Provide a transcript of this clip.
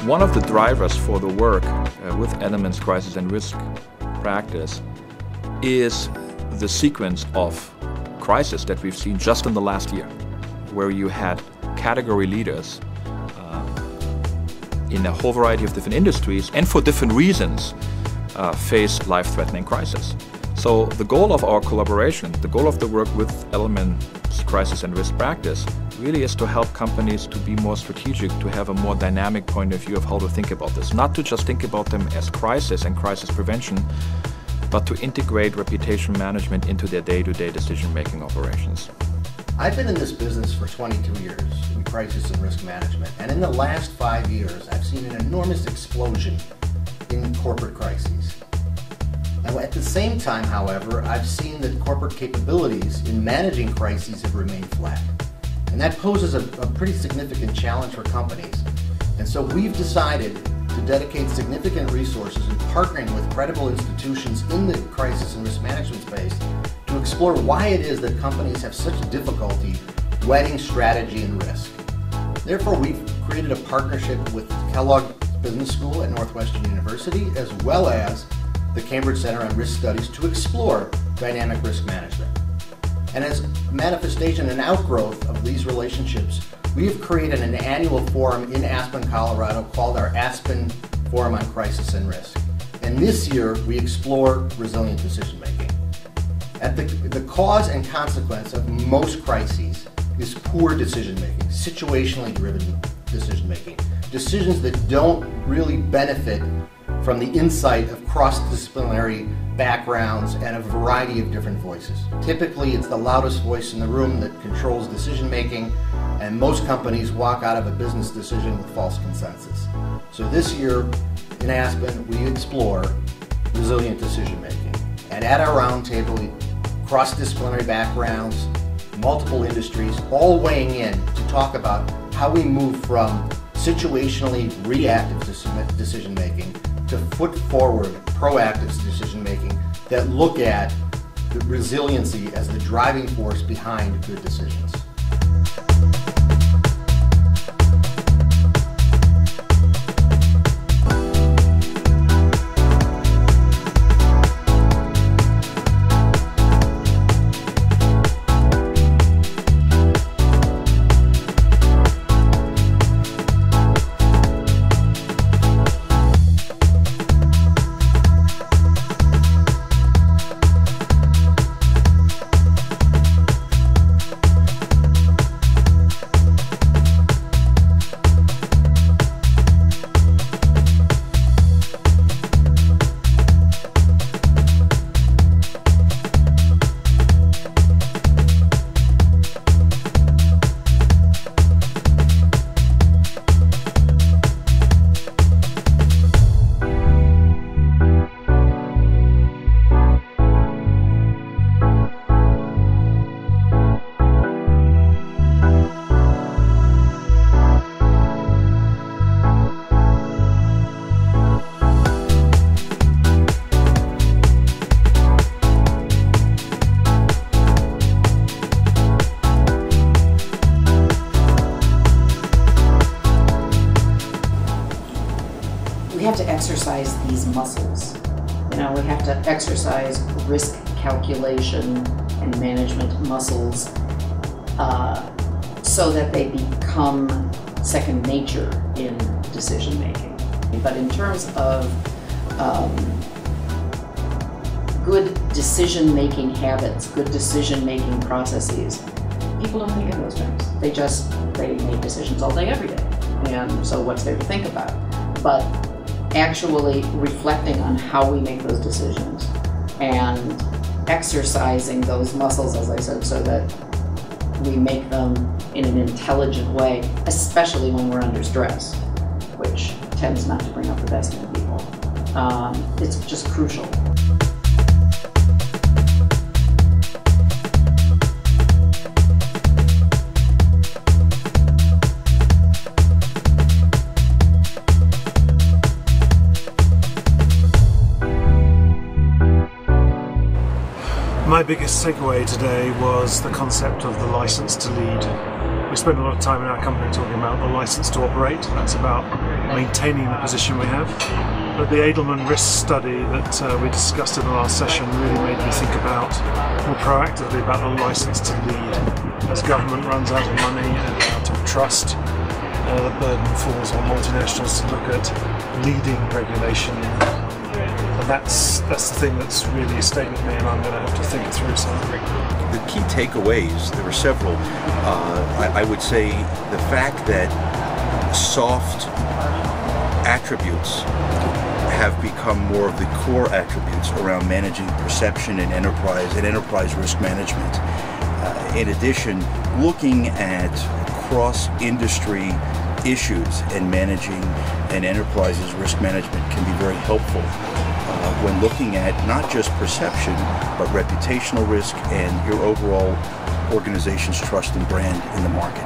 One of the drivers for the work with Edelman's Crisis and Risk practice is the sequence of crisis that we've seen just in the last year, where you had category leaders in a whole variety of different industries and for different reasons face life-threatening crisis. So the goal of our collaboration, the goal of the work with Edelman's Crisis and Risk practice really is to help companies to be more strategic, to have a more dynamic point of view of how to think about this. Not to just think about them as crisis and crisis prevention, but to integrate reputation management into their day-to-day decision-making operations. I've been in this business for 22 years in crisis and risk management, and in the last 5 years, I've seen an enormous explosion in corporate crises. Now, at the same time, however, I've seen that corporate capabilities in managing crises have remained flat. And that poses a pretty significant challenge for companies. And so we've decided to dedicate significant resources in partnering with credible institutions in the crisis and risk management space to explore why it is that companies have such difficulty wedding strategy and risk. Therefore, we've created a partnership with Kellogg Business School at Northwestern University, as well as the Cambridge Center on Risk Studies, to explore dynamic risk management. And as manifestation and outgrowth of these relationships, we have created an annual forum in Aspen, Colorado called our Aspen Forum on Crisis and Risk. And this year, we explore resilient decision making. At the cause and consequence of most crises is poor decision making, situationally driven decision making, decisions that don't really benefit from the insight of cross-disciplinary backgrounds and a variety of different voices. Typically, it's the loudest voice in the room that controls decision-making, and most companies walk out of a business decision with false consensus. So this year in Aspen, we explore resilient decision-making. And at our roundtable, cross-disciplinary backgrounds, multiple industries, all weighing in to talk about how we move from situationally reactive decision-making to foot-forward, proactive decision-making that look at the resiliency as the driving force behind good decisions. We have to exercise these muscles. You know, we have to exercise risk calculation and management muscles so that they become second nature in decision making. But in terms of good decision making habits, good decision making processes, people don't think in those terms. They make decisions all day, every day. And so what's there to think about? But actually reflecting on how we make those decisions and exercising those muscles, as I said, so that we make them in an intelligent way, especially when we're under stress, which tends not to bring out the best in people. It's just crucial. My biggest takeaway today was the concept of the license to lead. We spend a lot of time in our company talking about the license to operate. That's about maintaining the position we have. But the Edelman risk study that we discussed in the last session really made me think about more proactively about the license to lead. As government runs out of money and out of trust, the burden falls on multinationals to look at leading regulation. And that's the thing that's really stayed with me, and I'm going to have to think it through some. The key takeaways, there were several. I would say the fact that soft attributes have become more of the core attributes around managing perception and enterprise risk management. In addition, looking at cross-industry issues and managing an enterprise's risk management can be very helpful when looking at not just perception, but reputational risk and your overall organization's trust and brand in the market.